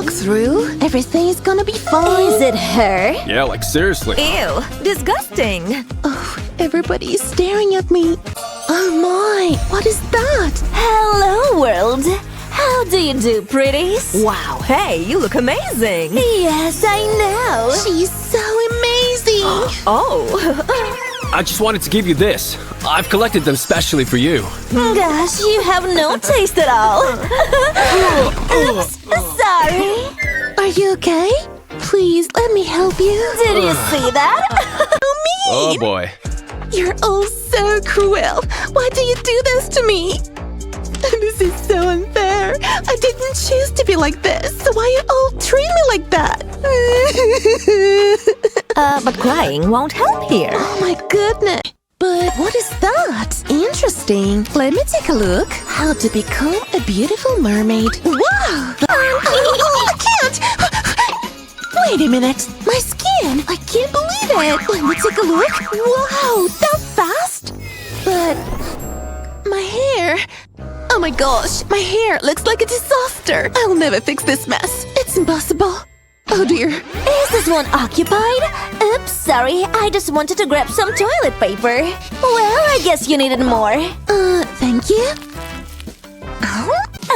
look through. Everything's gonna be fine. Is it her? Yeah, like seriously. Ew, disgusting. Oh, everybody's staring at me. Oh my, what is that? Hello, world. How do you do, pretties? Wow, hey, you look amazing. Yes, I know. She's so amazing. Oh. I just wanted to give you this. I've collected them specially for you. Gosh, you have no taste at all. Oops, sorry. Are you okay? Please, let me help you. Did you see that? Oh boy. You're all so cruel. Why do you do this to me? This is so unfair. I didn't choose to be like this. So why you all treat me like that? But crying won't help here. Oh my goodness. But what is that? Interesting. Let me take a look. How to become a beautiful mermaid. Wow! I can't! Wait a minute. My skin! I can't believe it! Let me take a look. Wow! That fast? But my hair... Oh my gosh, my hair looks like a disaster. I'll never fix this mess. It's impossible. Oh dear. Is this one occupied? Oops, sorry. I just wanted to grab some toilet paper. Well, I guess you needed more. Thank you.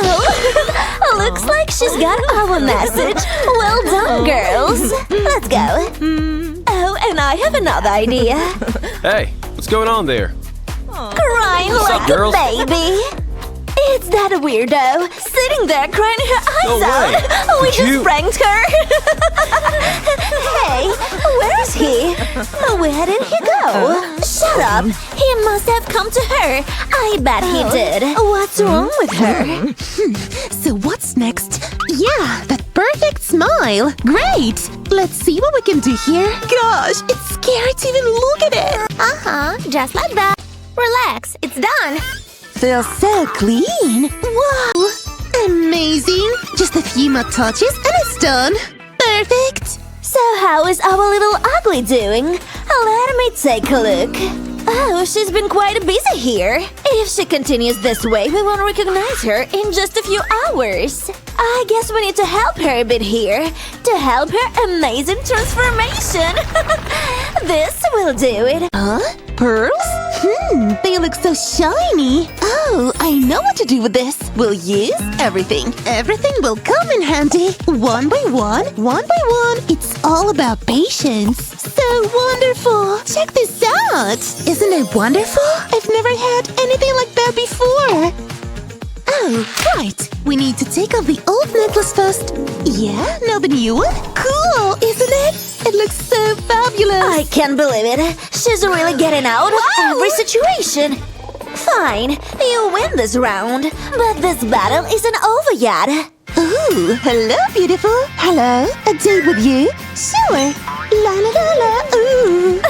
Oh, looks like she's got our message. Well done, girls. Let's go. Oh, and I have another idea. Hey, what's going on there? Crying What's like up, girls? a baby. It's that weirdo sitting there crying her eyes No way. out. We Did just you- pranked her. Hey, where is he? Where did he go? Shut up. He must have come to her. I bet he did. What's wrong with her? So what's next? Yeah, that perfect smile. Great. Let's see what we can do here. Gosh, it's scary to even look at it. Just like that. Relax, it's done. Feels so clean. Wow. Amazing. Just a few more touches and it's done. Perfect. So how is our little ugly doing? Let me take a look. Oh, she's been quite busy here. If she continues this way, we won't recognize her in just a few hours. I guess we need to help her a bit here. To help her amazing transformation. This will do it. Huh? Pearls? They look so shiny. Oh, I know what to do with this. We'll use everything. Everything will come in handy. One by one, one by one. It's all about patience. So wonderful. Check this out. Isn't it wonderful? I've never had anything like that before. Oh, right. We need to take off the old necklace first. Yeah, now the new one. Cool, isn't it? It looks so fabulous. I can't believe it. She's really getting out of every situation. Fine, you win this round. But this battle isn't over yet. Ooh, hello, beautiful. Hello, a date with you? Sure. La la la la, ooh.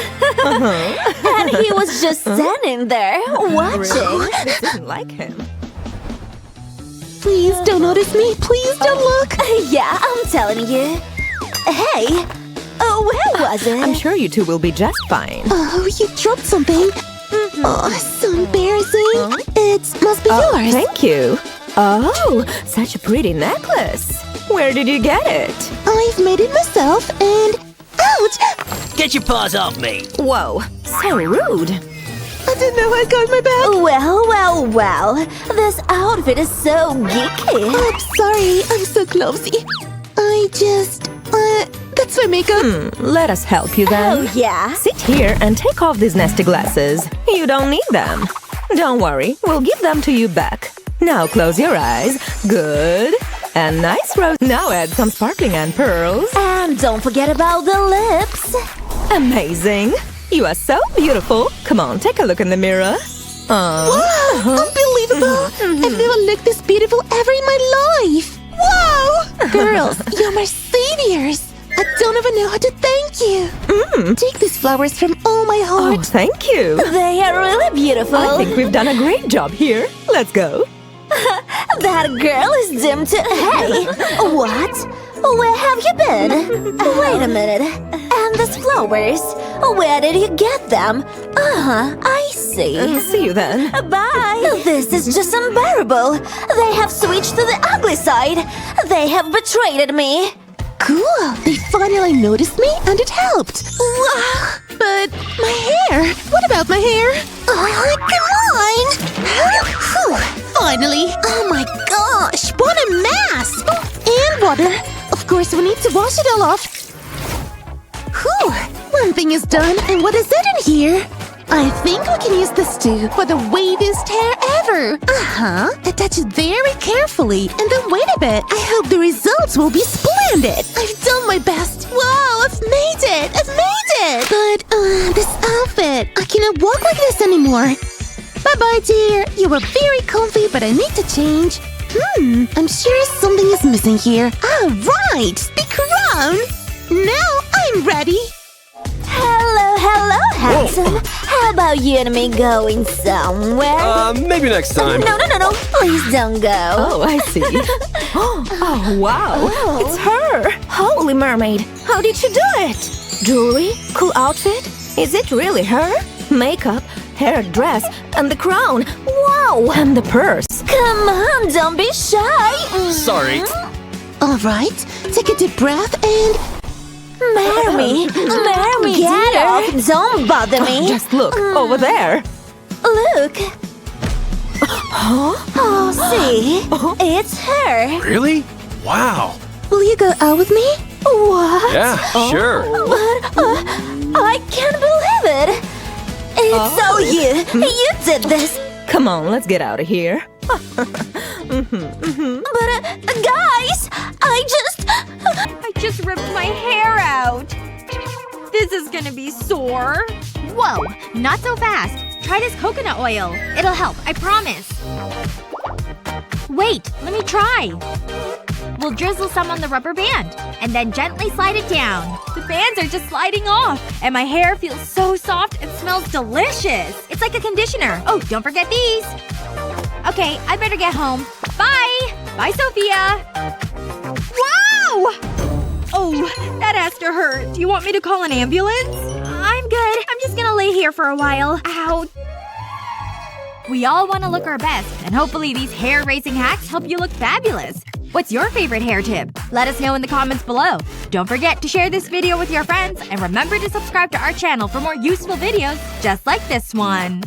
And he was just standing there, watching. This isn't like him. Please don't notice me. Please don't look. Yeah, I'm telling you. Hey, where was it? I'm sure you two will be just fine. Oh, you dropped something. Oh, so embarrassing. It must be yours. Thank you. Oh, such a pretty necklace. Where did you get it? I've made it myself and... Ouch! Get your paws off me! Whoa, so rude. I didn't know I got my back. Well. This outfit is so geeky. Oh, I'm sorry. I'm so clumsy. I just... that's my makeup. Let us help you then. Oh, yeah. Sit here and take off these nasty glasses. You don't need them. Don't worry, we'll give them to you back. Now close your eyes. Good. And nice rose. Now add some sparkling and pearls. And don't forget about the lips. Amazing. You are so beautiful. Come on, take a look in the mirror. Wow! Unbelievable! I've never looked this beautiful ever in my life! Wow! Girls, you're my saviors! I don't even know how to thank you! Take these flowers from all my Oh, heart! thank you. They are really beautiful. I think we've done a great job here. Let's go. That girl is doomed to... Hey! What? Where have you been? Wait a minute. And these flowers? Where did you get them? I see. See you then. Bye! This is just unbearable! They have switched to the ugly side! They have betrayed me! Cool! They finally noticed me and it helped! Wow! But my hair! What about my hair? Oh, come on! Whew, finally! Oh my gosh! What a mess! And water! Of course, we need to wash it all off. Whew! One thing is done, and what is it in here? I think we can use this too for the waviest hair ever! Attach it very carefully, and then wait a bit. I hope the results will be splendid! I've done my best! Wow, I've made it! I've made it! But, this outfit, I cannot walk like this anymore. Bye-bye, dear. You were very comfy, but I need to change. I'm sure something is missing here. Ah, right! The crown! Now I'm ready! Hello, handsome. How about you and me going somewhere? Maybe next time. No. Please don't go. Oh, I see. Oh, wow. It's her. Holy mermaid. How did she do it? Jewelry? Cool outfit? Is it really her? Makeup, hair, dress, and the crown. Wow. And the purse. Come on, don't be shy. Sorry. Alright, take a deep breath and… Mermaid, get off. Don't bother me. Just look over there. Look. Oh, see? It's her. Really? Wow. Will you go out with me? What? Yeah, sure. What? I can't believe it. It's so you. You did this. Come on, let's get out of here. But, guys, I just ripped my hair out. This is gonna be sore. Whoa, not so fast. Try this coconut oil. It'll help, I promise. Wait, let me try. We'll drizzle some on the rubber band. And then gently slide it down. The bands are just sliding off. And my hair feels so soft and smells delicious. It's like a conditioner. Oh, don't forget these. Okay, I better get home. Bye! Bye, Sophia! Wow! Oh, that has to hurt. Do you want me to call an ambulance? I'm good. I'm just gonna lay here for a while. Ow. We all want to look our best, and hopefully these hair-raising hacks help you look fabulous. What's your favorite hair tip? Let us know in the comments below. Don't forget to share this video with your friends, and remember to subscribe to our channel for more useful videos just like this one.